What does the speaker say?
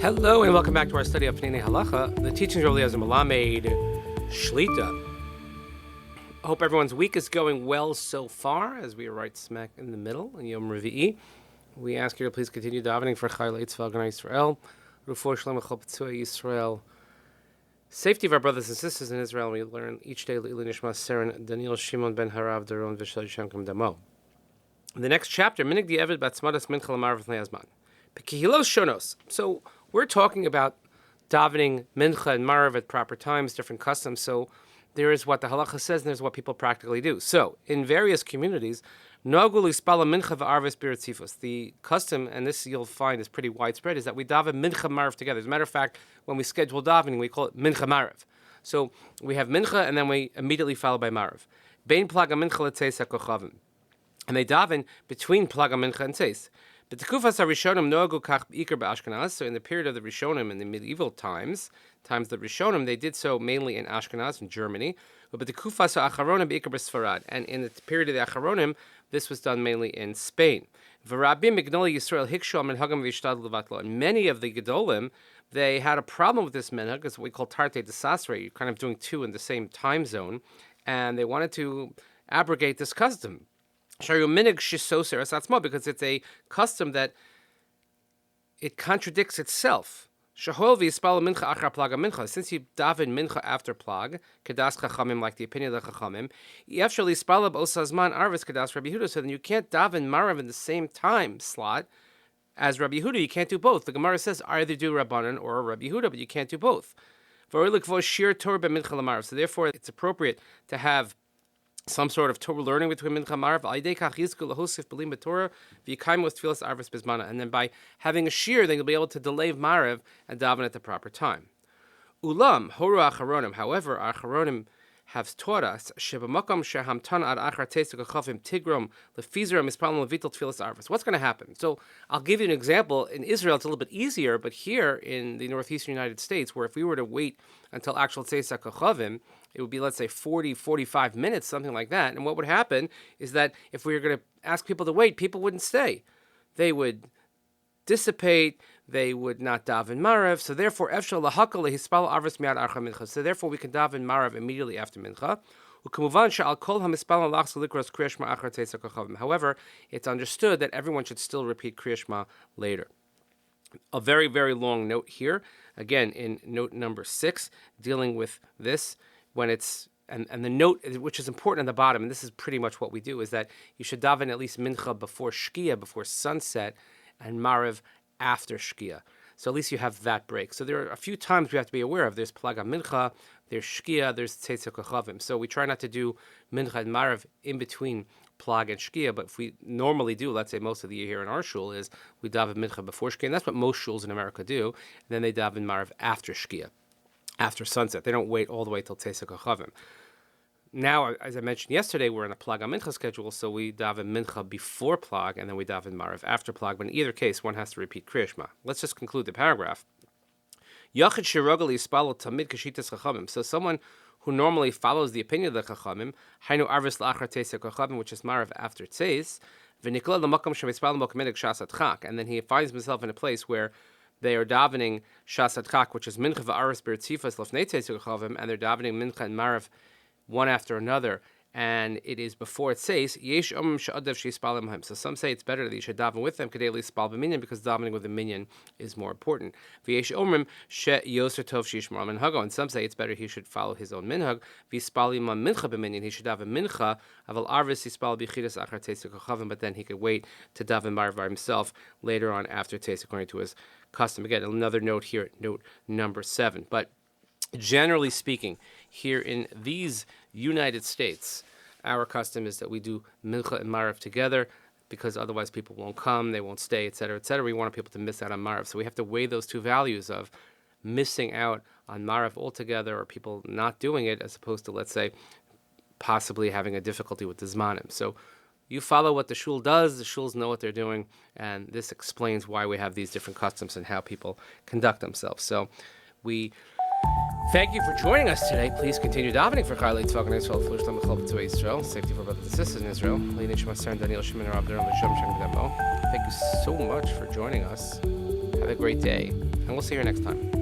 Hello and welcome back to our study of Peninei Halacha, the teachings of Eliezer Melamed Shlita. I hope everyone's week is going well so far, as we are right smack in the middle in Yom Revi'i. We ask you to please continue davening for Chayil Yitzvah G'nai Yisrael, Rufor Shlem Echol P'tzui Yisrael, safety of our brothers and sisters in Israel. We learn each day Le'ilui Nishmat Seren Daniel Shimon Ben Harav Daron V'Shel Yishem Kam Damo. In the next chapter, Minig Di Eved Batzmadas Mincha and Ma'ariv Le'azman. Pekihilos Shonos. So we're talking about davening Mincha and Ma'ariv at proper times, different customs. So there is what the Halacha says, and there's what people practically do. So in various communities, Nogul Ispala Mincha v'Arvis B'Ritzifos. The custom, and this you'll find is pretty widespread, is that we daven Mincha Ma'ariv together. As a matter of fact, when we schedule davening, we call it Mincha Ma'ariv. So we have Mincha, and then we immediately follow by Ma'ariv. Bein Plaga Mincha L'Tzeis HaKochavim. And they daven between Plaga Mincha and Tzeis. But the Kufas Rishonim Noagu Kach B'Ikar B'Ashkenaz. So in the period of the Rishonim, in the medieval times of the Rishonim, they did so mainly in Ashkenaz, in Germany. But the Kufas Acharonim B'Ikar B'Sfarad. And in the period of the Acharonim, this was done mainly in Spain. V'Rabim Mignoli Yisrael Hikshol Menhagam V'Ishtad Levatlo. And many of the Gedolim, they had a problem with this minhag, it's what we call Tarte de Sasre. You're kind of doing two in the same time zone. And they wanted to abrogate this custom. Because it's a custom that it contradicts itself. Since you daven mincha after plag, kedas chachamim, like the opinion of the chachamim, so then you can't daven marav in the same time slot as Rabbi Yehuda. You can't do both. The Gemara says either do Rabbanan or Rabbi Yehuda, but you can't do both. So therefore, it's appropriate to have some sort of Torah learning between Mincha and Ma'ariv, and then by having a shir, then you'll be able to delay Ma'ariv and daven at the proper time. Ulam horu acharonim. However, acharonim have taught us shebamakam shehamtan ad achar teisuk achafim tigrom lefizra mispalim levital tefillas arvis. What's going to happen? So I'll give you an example. In Israel, it's a little bit easier, but here in the northeastern United States, where if we were to wait until actual teisuk achavim, it would be, let's say, 40, 45 minutes, something like that. And what would happen is that if we were going to ask people to wait, people wouldn't stay. They would dissipate. They would not daven Ma'ariv. So therefore, efshal lahakal lehispal arvus miad archa mincha. So therefore, we can daven Ma'ariv immediately after mincha. However, it's understood that everyone should still repeat Kriya Shema later. A very, very long note here. Again, in note number 6, dealing with this. When it's and the note, which is important on the bottom, and this is pretty much what we do, is that you should daven at least mincha before shkia, before sunset, and ma'ariv after shkia. So at least you have that break. So there are a few times we have to be aware of. There's plaga mincha, there's shkia, there's tzetzuk achavim. So we try not to do mincha and ma'ariv in between plag and shkia, but if we normally do, let's say most of the year here in our shul, is we daven mincha before shkia, and that's what most shuls in America do, and then they daven ma'ariv after shkia, after sunset. They don't wait all the way till Teisuk HaChavim. Now, as I mentioned yesterday, we're in a Plag Mincha schedule, so we daven Mincha before Plag, and then we daven Ma'ariv after Plag. But in either case, one has to repeat Kriya Shema. Let's just conclude the paragraph. Yachid Shirogel Yispalo Tamid Kashitas Chachamim. So someone who normally follows the opinion of the Chachamim, Hainu Arvis La'achar Teisuk HaChavim, which is Ma'ariv after Tzeis, V'nikla L'makam Shemispalo Mokamidik Shasat Chak, and then he finds himself in a place where they are davening Shasat Chak, which is Mincha v'Aris B'Ritzifas Lefnei Teisuk HaChavim, and they're davening Mincha and Ma'ariv one after another, and it is before it says Yesh Omrim She'adav She'Yispalim Him. So some say it's better that you should daven with them Kedei L'Yispal B'Minyan, because davening with the minyan is more important. V'Yesh Omrim She'Yoser Tov She'Yishmar Minhago, and some say it's better he should follow his own minhag. V'Yispalim Mincha B'Minyan, he should daven Mincha Aval Arvis Yispal B'Chidas Achar Teisuk HaChavim, but then he could wait to daven Ma'ariv by himself later on after Teisuk, according to his custom. Again, another note here, note number 7. But generally speaking, here in these United States, our custom is that we do Mincha and Ma'ariv together, because otherwise people won't come, they won't stay, etc., etc. We want people to miss out on Ma'ariv. So we have to weigh those two values of missing out on Ma'ariv altogether, or people not doing it, as opposed to, let's say, possibly having a difficulty with the Zmanim. So you follow what the shul does, the shuls know what they're doing, and this explains why we have these different customs and how people conduct themselves. So we thank you for joining us today. Please continue davening for Chayil Yitzvah G'nai Yisrael, for Shlem Echol P'tzui Yisrael, safety for brothers and sisters in Israel. Nishmat Seren Daniel Shimon Ben Harav Daron V'Shel Yishem Kam Damo. Thank you so much for joining us. Have a great day. and we'll see you next time.